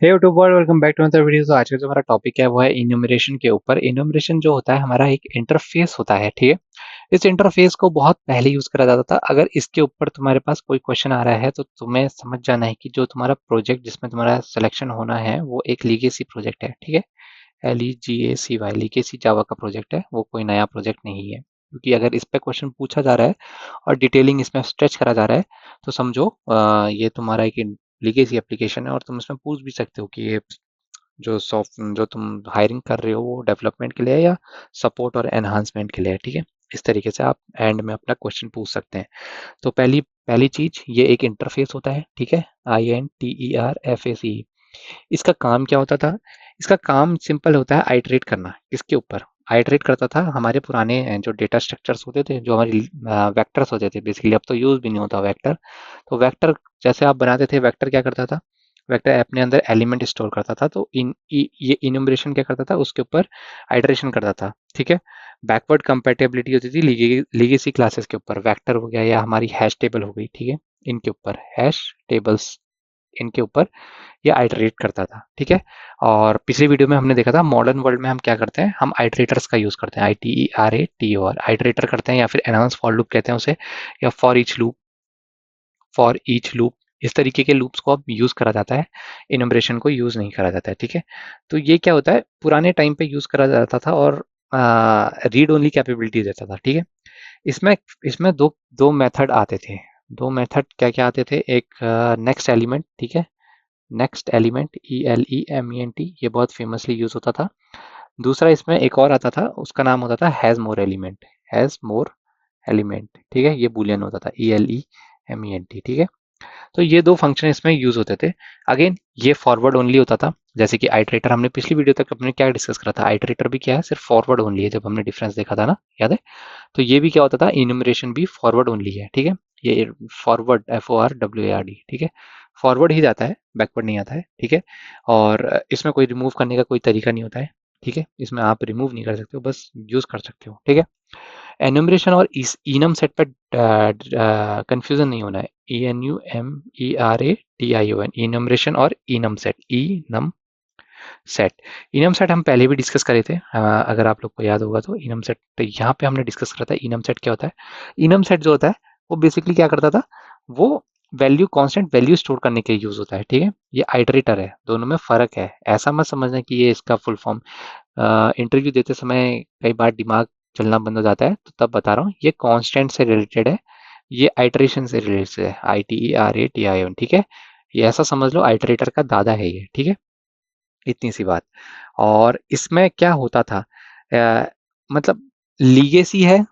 Hey YouTube world, welcome back to another video. तो आज का जो हमारा टॉपिक है वो है इन्यूमरेशन के ऊपर। इन्यूमरेशन जो होता है हमारा एक इंटरफेस होता है, ठीक है। इस इंटरफेस को बहुत पहले यूज करा जाता था। अगर इसके ऊपर तुम्हारे पास कोई क्वेश्चन आ रहा है तो तुम्हें समझ जाना है कि जो तुम्हारा प्रोजेक्ट जिसमें तुम्हारा सिलेक्शन होना है वो एक लीगेसी प्रोजेक्ट है, ठीक है। LEGACY लीगेसी जावा का प्रोजेक्ट है, वो कोई नया प्रोजेक्ट नहीं है। क्योंकि अगर इस पे क्वेश्चन पूछा जा रहा है और डिटेलिंग इसमें स्ट्रेच करा जा रहा है तो समझो ये तुम्हारा एक लीगेसी एप्लीकेशन है और तुम इसमें पूछ भी सकते हो कि ये जो तुम हायरिंग कर रहे हो वो डेवलपमेंट के लिए है या सपोर्ट और एनहांसमेंट के लिए है, ठीक है। इस तरीके से आप एंड में अपना क्वेश्चन पूछ सकते हैं। तो पहली पहली चीज ये एक इंटरफेस होता है, ठीक है। INTERFACE। इसका काम क्या होता था? इसका काम सिंपल होता है, आइटरेट करना। इसके ऊपर आइटरेट करता था हमारे पुराने जो डेटा स्ट्रक्चर्स होते थे, जो हमारे वेक्टर्स होते थे बेसिकली। अब तो यूज भी नहीं होता वेक्टर। तो वेक्टर जैसे आप बनाते थे, वेक्टर क्या करता था? वेक्टर अपने अंदर एलिमेंट स्टोर करता था। तो ये इनुमरेशन क्या करता था? उसके ऊपर आइटरेशन करता था, ठीक है। बैकवर्ड कंपेटेबिलिटी होती थी लीगेसी क्लासेस के ऊपर। वेक्टर हो गया या हमारी हैश टेबल हो गई, ठीक है। इनके ऊपर हैश टेबल्स, इनके ऊपर ये आइटरेट करता था, ठीक है। और पिछली वीडियो में हमने देखा था मॉडर्न वर्ल्ड में हम क्या करते हैं, हम आइटरेटर्स का यूज करते हैं। ITERATOR आइटरेटर करते हैं, या फिर एनहांस फॉर लूप कहते हैं उसे, या फॉर ईच लूप। इस तरीके के लूप्स को अब यूज करा जाता है, इनम्बरेशन को यूज नहीं करा जाता है, ठीक है। तो ये क्या होता है, पुराने टाइम पे यूज करा जाता था और रीड ओनली कैपेबिलिटी देता था, ठीक है। इसमें इसमें दो दो मेथड आते थे। दो मेथड क्या क्या आते थे? एक नेक्स्ट एलिमेंट, ठीक है। नेक्स्ट एलिमेंट, ELEMENT, ये बहुत फेमसली यूज होता था। दूसरा इसमें एक और आता था, उसका नाम होता था हैज मोर एलिमेंट, ठीक है। ये बुलियन होता था, ELEMENT, ठीक है। तो ये दो फंक्शन इसमें यूज होते थे। अगेन ये फॉरवर्ड ओनली होता था। जैसे कि आइटरेटर, हमने पिछली वीडियो तक अपने क्या डिस्कस करा था, आइटरेटर भी क्या है, सिर्फ फॉरवर्ड ओनली है, जब हमने डिफरेंस देखा था ना, याद है। तो ये भी क्या होता था, इन्यूमरेशन भी फॉरवर्ड ओनली है, ठीक है। ये फॉरवर्ड, FORWARD, ठीक है। फॉरवर्ड ही जाता है, बैकवर्ड नहीं आता है, ठीक है। और इसमें कोई रिमूव करने का कोई तरीका नहीं होता है, ठीक है। इसमें आप रिमूव नहीं कर सकते हो, बस यूज कर सकते हो, ठीक है। एन्यूमरेशन और इस इनम सेट पर कंफ्यूजन नहीं होना है। ENUMERATION, इनमरेशन और enum set, enum set. Enum set हम पहले भी डिस्कस करे थे, अगर आप लोग को याद होगा तो। इनम सेट तो यहाँ पे हमने डिस्कस करा था। इनम सेट क्या होता है? इनम सेट जो होता है वो बेसिकली क्या करता था, वो वैल्यू, कांस्टेंट वैल्यू स्टोर करने के लिए यूज होता है, ठीक है। ये आइटरेटर है, दोनों में फर्क है। ऐसा मत समझना कि ये इसका फुल फॉर्म। इंटरव्यू देते समय कई बार दिमाग चलना बंद हो जाता है, तो तब बता रहा हूँ, ये कांस्टेंट से रिलेटेड है। ये आइटरेशन से रिलेटेड है, ITERATION, ठीक है। ये ऐसा समझ लो, आइटरेटर का दादा है ये, ठीक है। इतनी सी बात। और इसमें क्या होता था, मतलब लीगेसी है,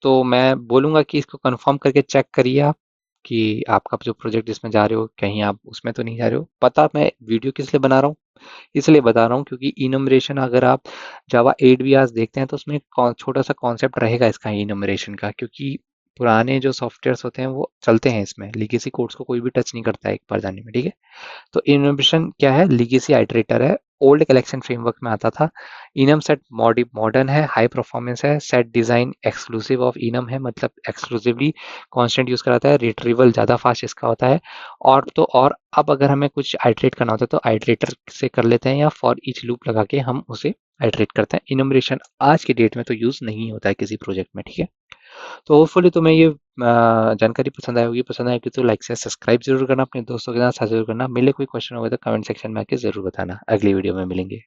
तो मैं बोलूंगा कि इसको कंफर्म करके चेक करिए आप कि आपका जो प्रोजेक्ट जिसमें जा रहे हो कहीं आप उसमें तो नहीं जा रहे हो। पता मैं वीडियो किस लिए बना रहा हूँ? इसलिए बता रहा हूँ क्योंकि इनमरेशन अगर आप जावा 8 भी आज देखते हैं तो उसमें छोटा सा कॉन्सेप्ट रहेगा इसका, इनमरेशन का। क्योंकि पुराने जो सॉफ्टवेयर्स होते हैं वो चलते हैं इसमें, लीगेसी कोड्स को कोई भी टच नहीं करता है एक बार जाने में, ठीक है। तो इनोवेशन क्या है, लीगेसी आइटरेटर है। ओल्ड कलेक्शन फ्रेमवर्क में आता था। इनम सेट मॉडर्न है, हाई परफॉर्मेंस है। Set design exclusive of enum है, मतलब एक्सक्लूसिवली कांस्टेंट यूज कराता है। रिट्रीवल ज्यादा फास्ट इसका होता है। और तो और अब अगर हमें कुछ आइटरेट करना होता है तो आइटरेटर से कर लेते हैं, या फॉर ईच लूप लगा के हम उसे आइटरेट करते हैं। इनमरेशन आज के डेट में तो यूज नहीं होता है किसी प्रोजेक्ट में, ठीक है। तो होपफुली तुम्हें ये जानकारी पसंद आई होगी। पसंद आएगी तो लाइक से सब्सक्राइब जरूर करना, अपने दोस्तों के साथ साझा जरूर करना। मिले कोई क्वेश्चन होगा तो कमेंट सेक्शन में आके जरूर बताना। अगली वीडियो में मिलेंगे।